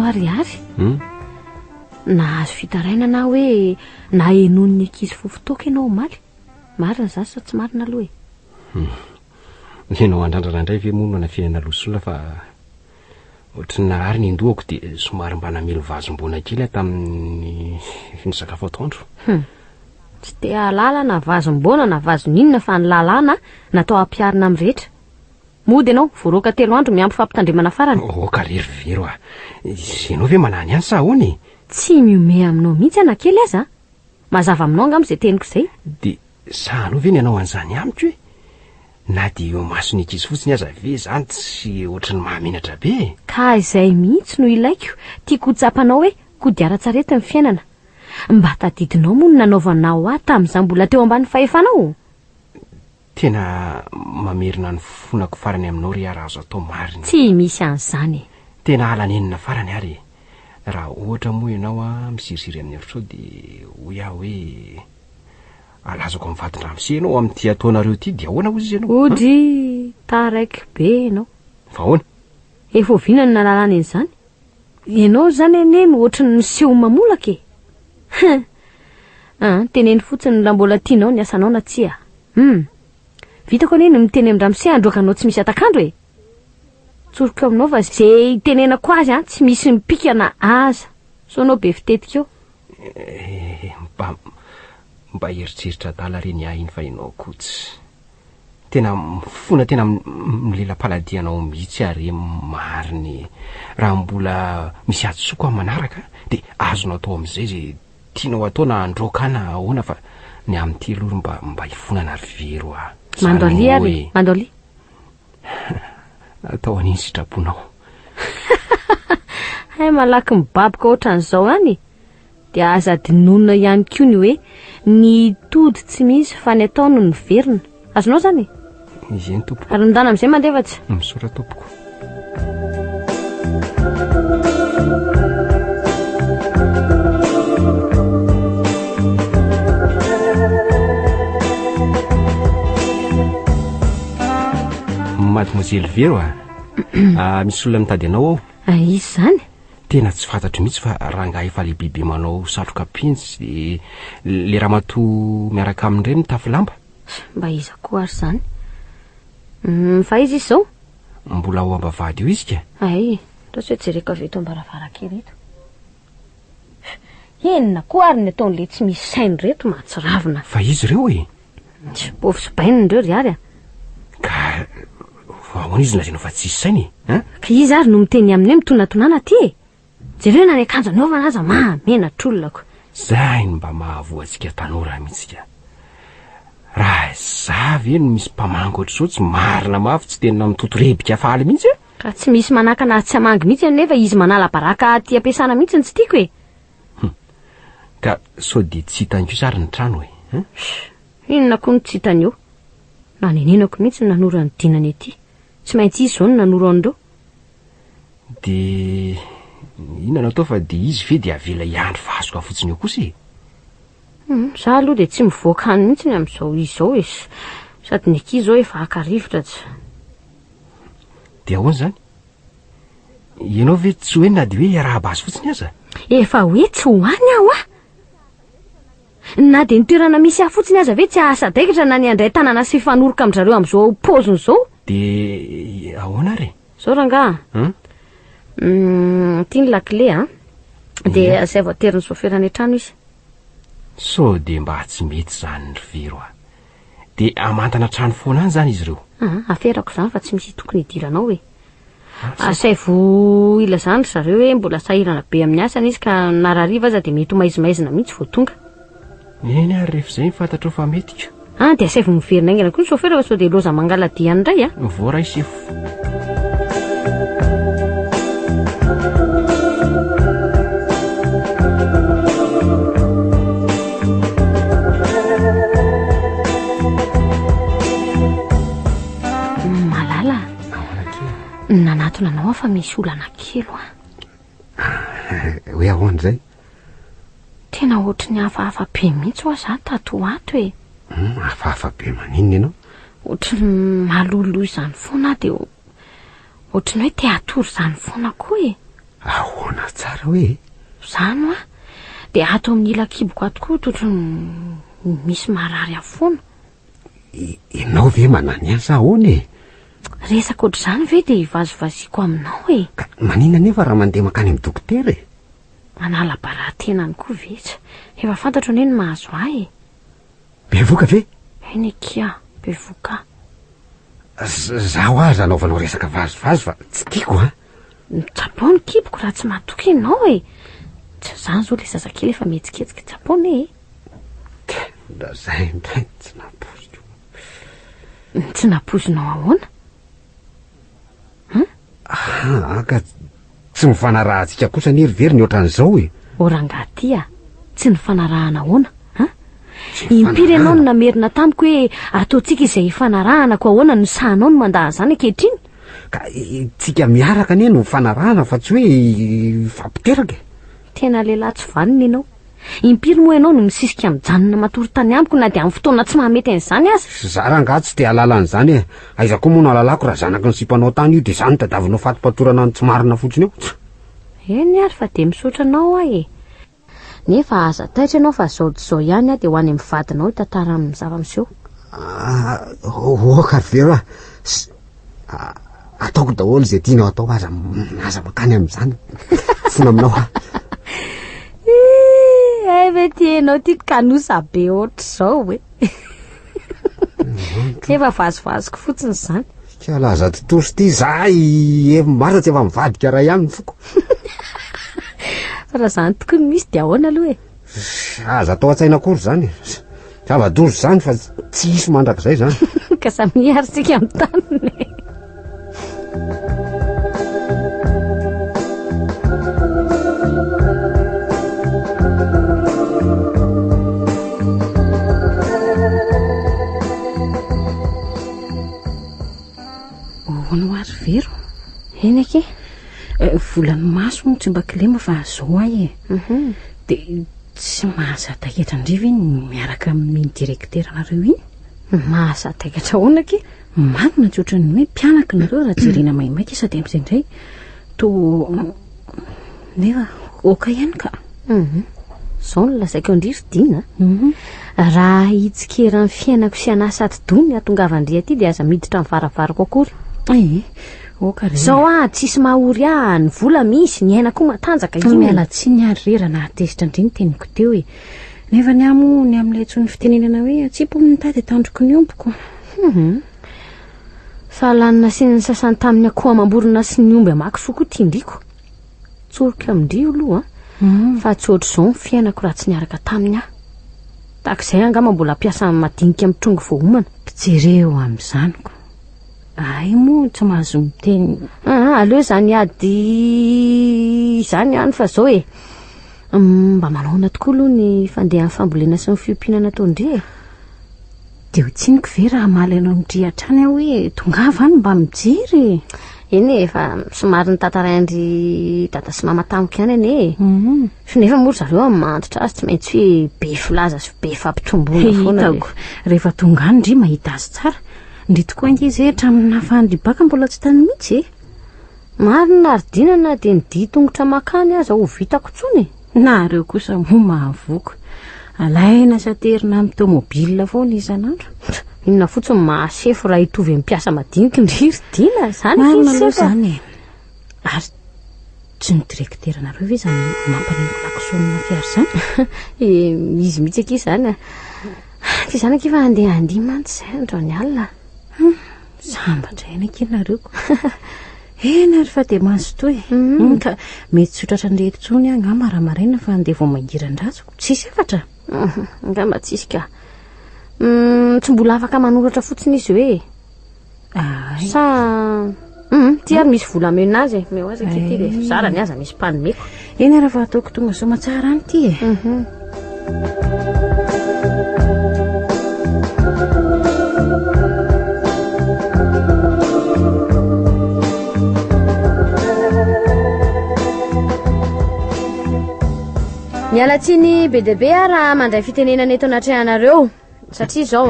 Ariary nahazo fitaraina na hoe nahenon'ny ankizy fofotoaka ianao omaly? marina zany sa tsy marina aloha enao andrandrana indray ve mono ana fiainana losolona fa ohatrany narary ny indohako dia somary mba namelo vazom-boana kely tamin'ny nisakafo atoandro tsy te alala na vazom-boana na vazoninona fa ny lalàna natao ampiarina amin'ny rehetra mody ianao voaroaka 3 andro miampy fampitandremana farany karerivero ianao ve manany ihany sa hony tsy miome aminao mihitsy anakely aza mazava aminao angam izay teniko izay dia sahanao ve ny anao an'izany amiko hoe na dia eo masony ankizy fotsiny aza ve zany tsy ohatrany mahamenatra be ka izay mihitsy no ilaiko tiako hotsapanao hoe kodiara-tsarety ny fiainana mba tadidinao moa no nanaovanao ahy tamin'izany mbola teo ambany fahefanao tena mamerina ny fonako farany aminao ry raha azo atao marina tsy misy an'izany tena alanenina farany ary raha ohatra moa ianao a misiriziry amin'ny hevitrao dia hoy aho hoe alazako amin'ny vaton-dramose ianao amin'ity ataonareo ity dia ahoana ozy ianao ody taraiky be ianao fa ahoana efa ovinany na lalàna en'izany ianao zany ene no ohatrany niseho mamolaka teneny fotsiny la mbola tianao ny asanao na tsia vitako ane no miteny amin'ny-dramose androakanao tsy misy atakandro e tsoroka aminao fa zay tenenako azy tsy misy mipikana aza so anao be fitetika eo mba heritreritra dala reny ahy iny fa ianao kotsy tena mifona tena milela-paladianao mihitsy ary mariny raha mbola misy atsoko amin'ny manaraka dia azonao atao amin'izay zay tianao atao na androakana ahoana fa ny amin'ny telory mba hifonana rivero mandoali ary mandoali atao an'iny sitraponao hay malaky mibabika ohatran'izao any dia aza dinonina ihany koa ny hoe ny tody tsy misy fa ny atao no ny verina azonao zany izy eny tompoko ary mindana amin'izay mandefatsy misora tompoko mademoiselle Vero misy olona mitady anao ao izy zany tena tsy fantatro mihitsy fa rangahy efa lehibibe manao satroka pintsy le ramatoa miaraka amin'ireny mitafy lamba mba iza koa ary zany fa izy izao mbola ao ambavady eo izy ka raha tsy hoe jereko avy eto ambaravarakely eto enina koa ary ny ataon'le tsy misy sainy reto mahatsiravina fa izy ireo bovy sy bainina indreo ry ary ka ahoana izy lazainao fa tsisy sainy ka izy ary no miteny amin'ny hoe mitonatonana ty jereo na ny akanjo anaovana aza mahamenatr'olonako zay mba mahavoantsika tanora mihitsy ka raha zavy no misy mpamango ohatr'izao tsy marina mafy tsy tena mitotorebika faly mihitsy ka tsy misy manakana tsy hamangy mihitsy nefa izy manala baraka ty ampiasana mihitsy ny tsy tiako ka sao dia tsy hitan'io sary ny trano inona koa no tsy hitany eo na nenenako mihitsy ny nanora ny dinany ety tsy maintsy izy zao no nanoro an'ireo dia inona natao fa dia izy ve dia avela iandro vasoka fotsiny eo kosa za aloha dia tsy mivoaka any mihitsy ny amin'izao izy zao sady ny ankizy zao efa haka-rivotra tsy dia ahoana zany ianao ve tsy hoe na dia hoe iaraha-basy fotsiny aza efa hoe tsy hoany aho na dia nitoerana misy ahy fotsiny aza ve tsy asa daikitra na ny andray tanana sy fanoroka amin'izareo amin'izao poziny zao dia ahoana ary zao ranga tiany lakile dia zay voatery ny soferany trano izy sao dia mba tsy mety zany ny rivero dia amantana trano foana any zany izy ireo aferako zany fa tsy misy tokony hidiranao asay vo ila zany zareo hoe mbola sahirana be amin'ny asana izy ka narariva aza dia mety ho maizimaizina mihitsy vo tonga eny ary rehefa izay mifantatrao fa metika dia asay vo miverina aingana koa ny sofera sao dia loza mangaladiany indray voaray sefo nanatona anao fa misy olana kelo hoe ahoana zay tena ohatry ny hafahafa be mihitsy hoa za tato ato hafahafa be maninona ianao ohatry ny malolo izany foana dia ohatry ny hoe te atory izany foana koa ahoana tsara hoe zany dia ato amin'ny ilakiboko ato koa tohatry ny misy marary afoana Ianao ve manany asa ahoana e? Resaka ohatr'izany ve de ivazovaziko aminao e? Ka manina nefa raha mandeha makany amin'ny dokotera e? Manala baratenany koa vetra. Efa fantatro anie ny mahazo ahy e. Bevoka ve? Eny kia, bevoka. Zaho azy anaovanao resaka vazovazo fa tsy tiako a. Tsapao ny kiboko raha tsy matoky ianao e. Tsy zany zao le zazakely efa mihetsiketsika tsapaony e. Da zay ndray tsy napoziko. Tsy napozonao ahoana? Ka tsy mifanarahantsika kosa ny heriveriny ohatran'izao e. Orangaty a, tsy ny fanarahana ahoana? Impiry ianao no namerina tamiko hoe ataontsika izay fanarahana ko ahoana no sahanao no mandaha zany ankehitriny? Ka tsika miaraka anie no fanarahana fa tsy hoe fampiteraka. Tena lehilahy tsy vanina ianao. Impiry moa ianao no misisika mijanona matory tany amiko na dia amin'ny fotoana tsy mahamety an'izany aza? Za rangaha tsy te halala an'izany e. Aiza koa moa no halalako raha zanaky ny sipanao tany io de zany tadavinao fatipatorana ny tsy marina fotsiny eo. Eny ary fa de misaotra anao ahy e. Nefa aza taitra ianao fa zao ihany a de ho any amin'ny vadinao tantara amin'ny zava-miseho. Oka ve raha ataoko daholo zay tianao atao aza makany amin'izany. Fona aminao a. Ve tianao ty kanosa be ohatr'izao e. Efa vazovazoko fotsiny zany. Ka laza totory ty zahay marina tsy efa mivadika raha ihany foko. Raha zany tokony misy de ahoana aloha e. Aza atao an-tsaina akory zany. Zava-dozo zany fa tsy hisy mandrakizay zany. Ka samiary sika amin'ny taniny. Hono ary vero? Eny ake? Volany maso no tsy mba kilema fa zao ahy e. De tsy mahazataikatra indriva iny miaraka amin'ny direktera nareo iny. Mahazataikatra ahoana ake? Marina tsy ohatran'ny hoe mpianaka nareo raha jerena maimaika sady amin'izay indray to nefa oka ihany ka. Zao no lazaiko indriry dina. Raha hitsikeran'ny fiainako sy anasady dony atongavandria ty de aza miditra amin'ny varavarako akory. Oka re. Zao tsisy mahory ny vola misy, ny aina koa matanjaka iny. Miala tsiny ary rera na atezitra indriny teniko teo e. Nefa ny amin'ilay tsony fitenenana hoe atsipo ny tady tandroko ny omboko. Fahalanina sy ny sasany tamin'ny akoho amam-borona sy ny omby amaky soa koa tindriko. Tsorika amindrio aloha fa tsy ohatr'izao ny fiainako raha tsy niaraka taminy aho. Takizay angamba mbola ampiasa madinika amin'ny trongo voahomana. Jereo amin'izaniko. Ay moa tsy mahazo miteny. Aleo zany ady izany ihany fa zao e. Mba manaona tokoa aloha ny fandehan'ny fambolena sy ny fiompiana ataondre. De ho tsiniko ve raha malainao midrihatra any aho hoe tongava any mba mijery. Eny efa somary ny tantaraindry dada sy mama tamiko ihany ane. Fa nefa moa zareo mantotra azy tsy maintsy hoe be filaza sy be fampitomboana foana. Hitako rehefa tonga any ndry mahita azy tsara. Ndry tokoa angizy hatramin'ny nafandry baka mbola tsy tany mihitsy e. Marina ardinana de ny tongotra makany aza ho vitako tsony. Nareo kosa moa mahavoka. Alaina saterina amin'ny tomobila foana isan'andro. Inona fotsiny mahasefo raha hitovy amin'ny mpiasa madinika indriry dina zany marina zany. Ary tsy ny direktera nareo ve zany mampaneniko lakisonina fiara zany? Izy mihitsy aky zany a. Ty zany aky fa andeha mantsy zay androany alina. Sambatra eny aky nareo ko. Eny ary fa de mazotoy. Ka mety sotratra nreto tsony angamba raha maraina fa andeha vao mangiran-dratsoko. Tsisy efatra. Angamba tsisy ka. Tsy mbola afaka manoratra fotsiny izy hoe. Sa ty ary misy vola ameo azy meo azy ty de zara ny aza misy mpanomeko. Eny ary fa ataoko tonga soma tsara any ty e. Miala tsiny be dia be raha mandray fitenenana eto anatrehanareo satria zao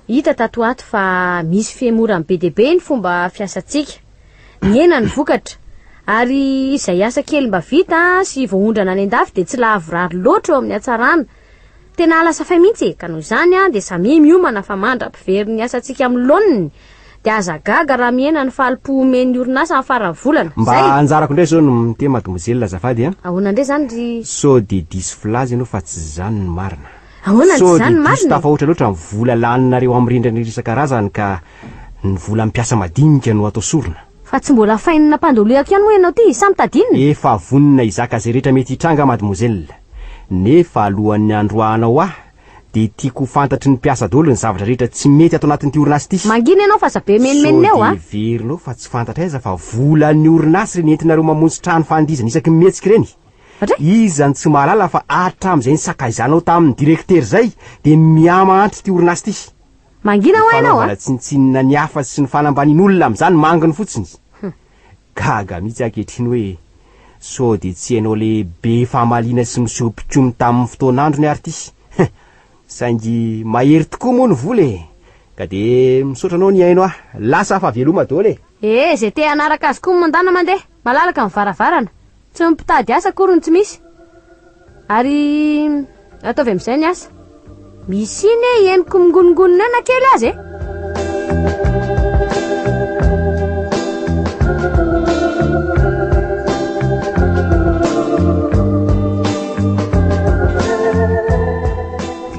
hita tato ato fa misy fiemorany be dia be ny fomba fiasantsika. Ny ena ny vokatra ary izay asa kely mba vita sy voaondrana any an-dafy de tsy lavorary loatra eo amin'ny hatsarana tena alasafay mihitsy ka noho izany a dia samy miomana fa mandra-pivery ny asantsika amin'ny laoniny dia aza gaga raha miena ny fahalipo omen'ny orinasa amin'ny farany volana mba anjarako indray zao no mite mademoiselle azafady a ahoana indray zany ry so de diso filazy ianao fa tsy zany ny marina ahoana so tsy zany de diso marina tafahoatra loatra ny vola laninareo amin'ny rindrany isan-karazany ka ny vola mpiasa madinika no atao sorona fa tsy mbola fainina mpandolehako ihany moa ianao ty samy tadinina efa vonina izaka zay rehetra mety hitranga mademoiselle nefa alohan'ny androanao de tiako fantatry ny mpiasa daholo ny zavatra rehetra tsy mety ato anatin'ity orinasy ity mangina ianao fa zabe menimenina eo a verinao fa tsy fantatra aiza fa volan'ny orinasy reny entinareo mamonjy trano fandizana isaky mihetsika reny izany tsy mahalala fa hatramin'izay nisakaizanao tamin'ny direktery zay de miama antry ty orinasy ty mangina ho ianao a tsintsinina ny hafa sy ny fanambanin'olona amin'izany manginy fotsiny gaga mihitsy ankehitriny hoe so de tsy hainao le be fahamaliana sy misopikomy tamin'ny fotoan'andro ny ary ty saingy mahery tokoa moa ny vola ka de misaotra anao ny hainao lasa fa veloma daholo zay te anaraka azy koa mandana mandeha malalaka mivaravarana tsy mipitady asa korony tsy misy ary ataovy amin'izay ny asa misy iny henoko mingonongonina ana kely azy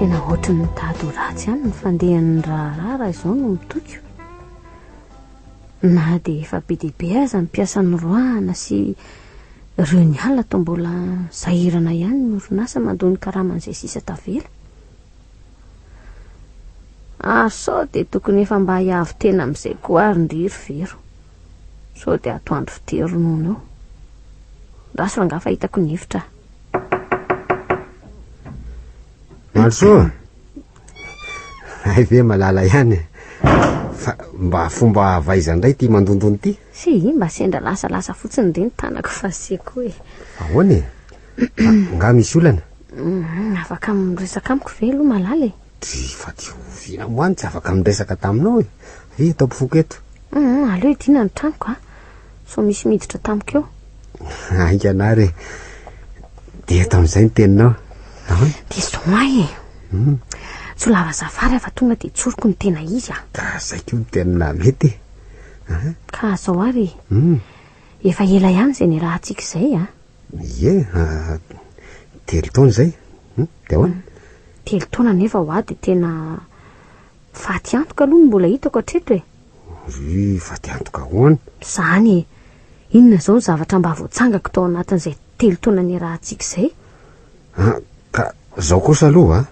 tena ohatry ny tady ratsy ihany ny fandehan'ny raharara izao no mitokyo na dia efa be dehibe aza mpiasan'ny roahana sy ireo ny alina atao mbola zahirana ihany ny orinasa mandony karaman'izay sisa tavela sao dia tokony efa mba hiavy tena amin'izay koa ary ndry vero sao dia atoandro fiteronono eo rasy fa ngafa hitako ny hevitra Malso ay ve malala ihany fa mba fomba vaizandray ty mandondony ty si mba sendra lasa fotsiny ndre ny tanako faseko ahoana nga misy olana afaka miresaka amiko ve aloha malala fa ty ovina moany tsy afaka miresaka taminao ve atao mpifoko eto aleo idina ny tranoko so misy miditra tamiko eo ainkanary de ato amin'izay ny teninao de zoay tsy lava zafary fa tonga de tsoroko ny tena izy ka zaiko ny tenina mety ka zao ary efa ela ihany zay ny raha antsika izay telo taona zay de ahoana telo taona nefa ho a de tena faty antoka aloha mbola hitako hatreto faty antoka ahoana zany inona zao ny zavatra mba voatsangako tao anatin'izay telo taona ny raha antsika izay ka zao kosa aloha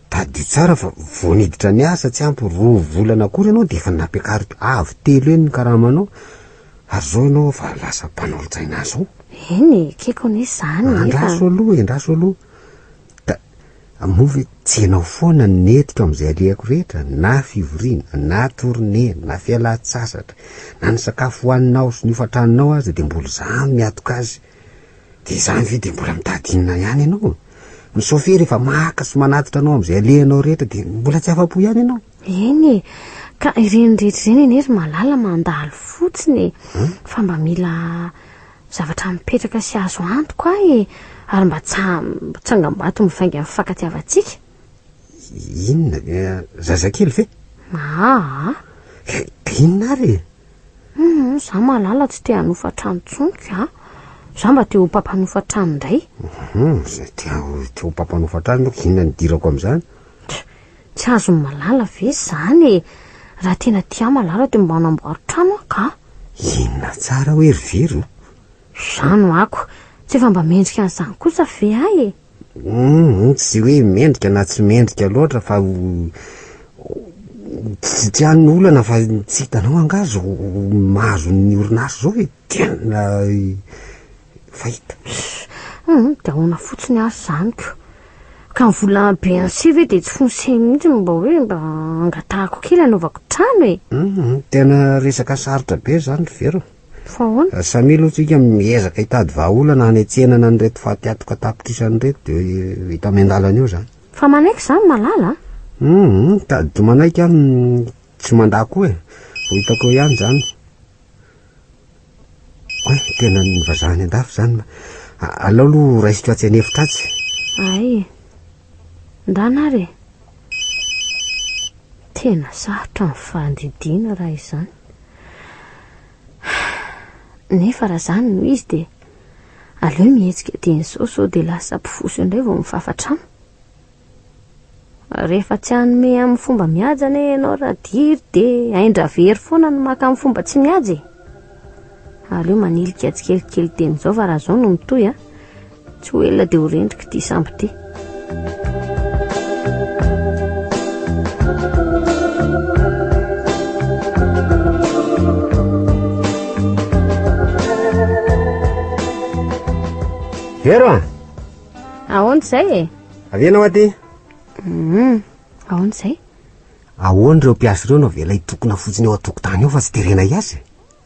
tadio tsara fa voaniditra ny asa tsy ampy roa volana akory ianao de efa nampiakary avy telo eny ny karamanao ary zao ianao fa lasa mpanolo-tsaina zao eny keko ny zany andraso aloha da movy tsy enao foana netika amin'izay alehako rehetra na fivoriana na tourné na fialan-tsasatra na ny sakafo hoaninao sy ny ofatranonao azy de mbola zany miatoka azy de zany ve de mbola mitadinina ihany ianao ny sofera efa maka sy manatitra anao amin'izay alehanao rehetra de mbola tsy afa-po ihany ianao eny ka ireny rehetra ireny eny ery malala mandalo fotsiny fa mba mila zavatra mipetraka sy azo antoko ary mba tsangam-bato mivainga amin'ny fankatiavantsika inona zazakely ve inona ary za malala tsy te hanofatrano tsoniko za mba teo pampanofatrano indray teo pampanofatrano inona ny dirako amin'izany tsy azo ny malala ve zany raha tena tia malala de mba hanamboary trano ka inona tsara hoe rivery zano ako tsy efa mba mendrika an'izany kosa ve tsy hoe mendrika na tsy mendrika loatra fa tsy tian'ny olana fa tsy hitanao angazo mahazo ny orinasa zao hoe tena fahita de ahoana fotsiny azy zanyko ka mivola be ansi ve de tsy fonseny mihitsy mba hoe mba angatahako kely anaovako trano tena resaka sarotra be zany vero fa ahoana samilo tsika miezaka hitady vahaolana any antsenana ny reto fatiatoka tapitrisany reto de hita miandalana eo zany fa manaiky zany malala tady manaiky tsy mandako vo hitako ihany zany tena ny vazahany andafy zany alao aloha raisiko atsy anefitra atsy ndanare tena sarotra ny fandidiana raha izany nefa raha zany no izy de aleo mihetsika diany sao de lasa mpifoso indray vao mifafatrano rehefa tsy hanome amin'ny fomba miajana ianao raha diry de aindra very foana no maka amin'ny fomba tsy miaja aleo manilika atsikelikely teny zao fa raha zao no mitoy tsy ho elona de ho rendrika ty samby ty Vero ahoana zay avenao aty ahoana zay ahoana reo mpiasy reo no vela hitokona fotsiny eo atokotany eo fa tsy terena iasy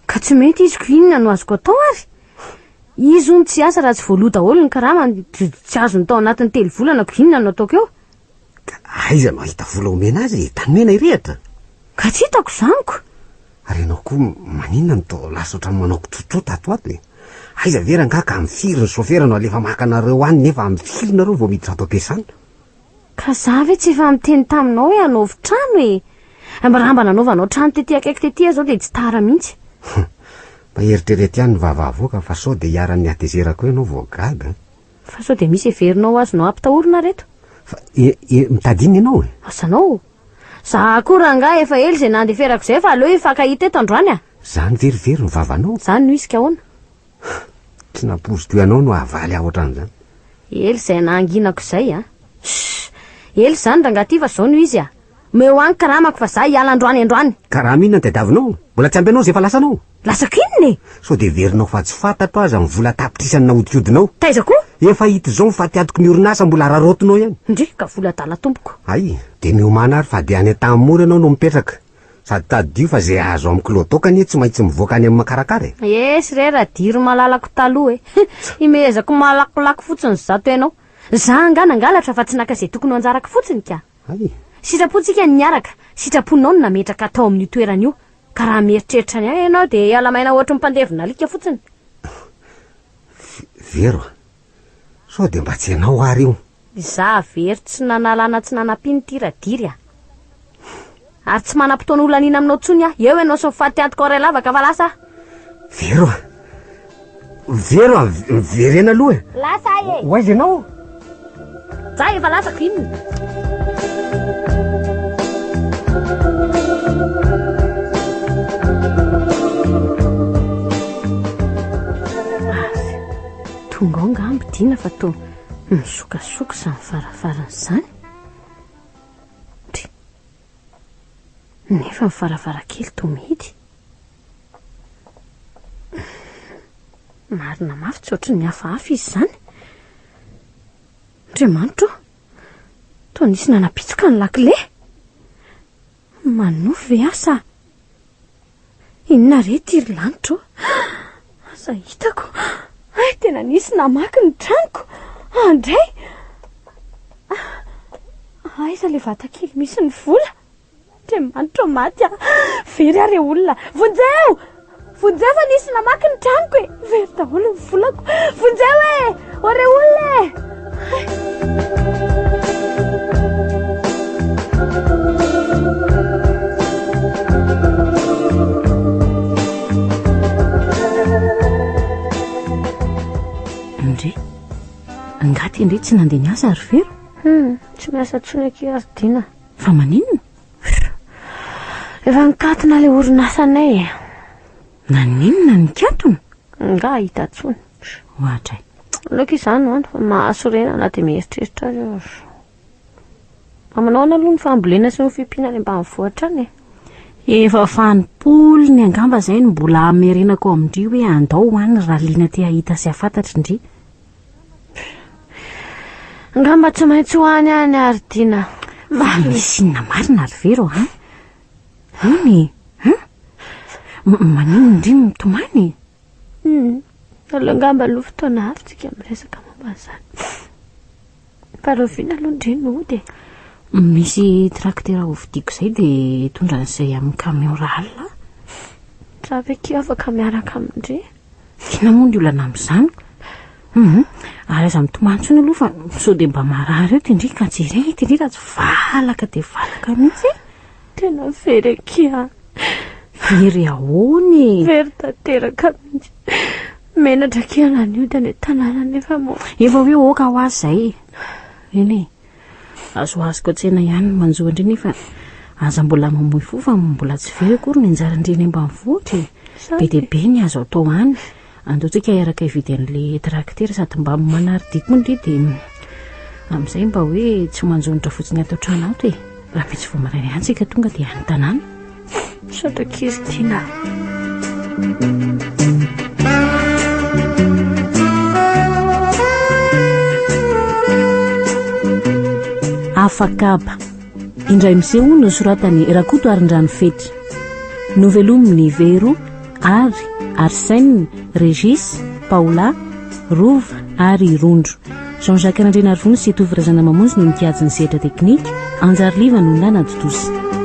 ka tsy mety izy ko inona no azoko atao ary izy ony tsy asa raha tsy voaloha daholo ny karama tsy azony tao anatin'ny telo volana ko inona no ataoko eo aiza no ahita vola omena azy tanymena irehatra ka tsy hitako zaniko ary ianao koa maninona no tao lasa ohatrany manao kotrotrota ato ato aiza vera ngaka amin'ny firy ny sofera no alefa maka anareo any nefa amin'ny firy nareo vao miditra ato ampiasana ka za ve tsy efa miteny taminao hoe anaovy trano mbaramba nanaovanao trano tety akaiky tety zao de tsy tara mihitsy mba eritrerety ihany ny vavavoaka fa sao de hiaran'ny atezerako hoe ianao voagaga fa sao de misy everinao azonao ampitahorina reto fa mitadiny ianao asanao za koa raha nga efa ely zay nandeferako zay fa aleo ifakahita eto androany zany verivery ny vavanao zany no isika ahoana tsy napozy toy anao no ahavaly aho ohatran'izany ely zay naanginako zay ely zany raha ngaty fa zao no izy meo any karamako fa za hiala androany karaha mihinona ny tadiavinao mbola tsy ampy anao zay fa lasanao lasako inony sao de verinao fa tsy fantatro aza mivola tapitrisany nahodikhodinao taiza koa efa hito zao mifatiatoko ny orinasa mbola rarotinao ihany ndry ka vola dala tompoko ay de miomana ary fa de any an-tany ianao no mipetraka sady tadio fa zay azo amin'ny kilotokany tsy maintsy mivoaka any amin'ny makarakara esy re raha diro malalako taloha imezako malakolako fotsiny zato ianao za angana angalatra fa tsy naka zay tokony anjaraka fotsiny ka ay sitrapontsika ny niaraka sitraponao no nametraka atao amin'ny toerana io ka raha mieritreritra ny ahy ianao de alamaina ohatra mipandevina alika fotsiny vero sao de mba tsy ianao ary io za very tsy nanalana tsy nanapiny ty radiry ary tsy manam-potoana olaniana aminao tsony eo ianao sy mifaty antoko ray lavaka fa lasa vero verena aloha lasa ho aiza ianao za efa lasako inona tonga ao nga ambidina fa to misokasoka sa mifarafaran'izany nefa mifaravarakely to mihidy marina mafy tsy ohatry ny hafahafa izy zany andriamanitro to nisy nanapitsoka ny lakile manofy asa inona re tiry lanitro asa hitako ay tena nisy namaky ny tranoko andray aiza le vatakely misy ny vola andriamanitro maty very ary olona vonjeo fa nisy namaky ny tranoko very daholo ny volako vonjeo ore olona ndre angaty indray tsy nandeha niasa ary vero tsy miasa tsony aky ardina fa maninona efa nikatona le orinasanay naninona nikatona nga hita tsony ohatra loka izany no fa mahasorena anaty mieritreritra azy amanaona aloha ny fambolena sy ny fimpiana le mba mivoatra any efa fanimpolo ny angamba zay no mbola amerenako amindry hoe andao any raha liana te ahita sy afantatry ndry angamba tsy maintsy ho any any ardina fa misy inona marina ary vero iny manino ndry mitomany alo angamba aloha fotoana avy tsika miresaka momba an'izany paroviana aloha ndry no de misy traktera hovidiko zay de tondra an'izay amin'ny camion ralina zavekeo afaka miaraka amindry ina moa ny olana amin'izany Ary aza mitomantsony aloha fa sao de mba marary eo tindrika jereny tindrika tsy valaka de valaka mihitsy. Tena very akia. Very ahoany? Very tanteraka mihitsy. Menatra kiana an'io da ny tanàna nefa moa. Efa hoe oka ho azy zay. Eny azo azoko an-tsena ihany manjoandry nefa aza mbola mamoy fo fa mbola tsy very akory ny anjarandreny ambanivohitra. Be dia be ny azo atao any. Andotsika araka ividy an'le traktery sady mba manaridi koa ndry dia amin'izay mba hoe tsy manjonitra fotsiny ato an-trano ato e. Raha mitsy vao maray ihany tsika tonga dia any tanàna. Sota Kristina. Afakaba indray miseho no soratany Rakoto Arindrano Fety. Novelominy Vero ary Arsène, Régis, Paola, Rova ary Rondro. Jean-Jacques Randrena Arvony sy Tovirazana Mamonjy no mikajy ny sehatra teknika. Anjary Liva no nanadotosy.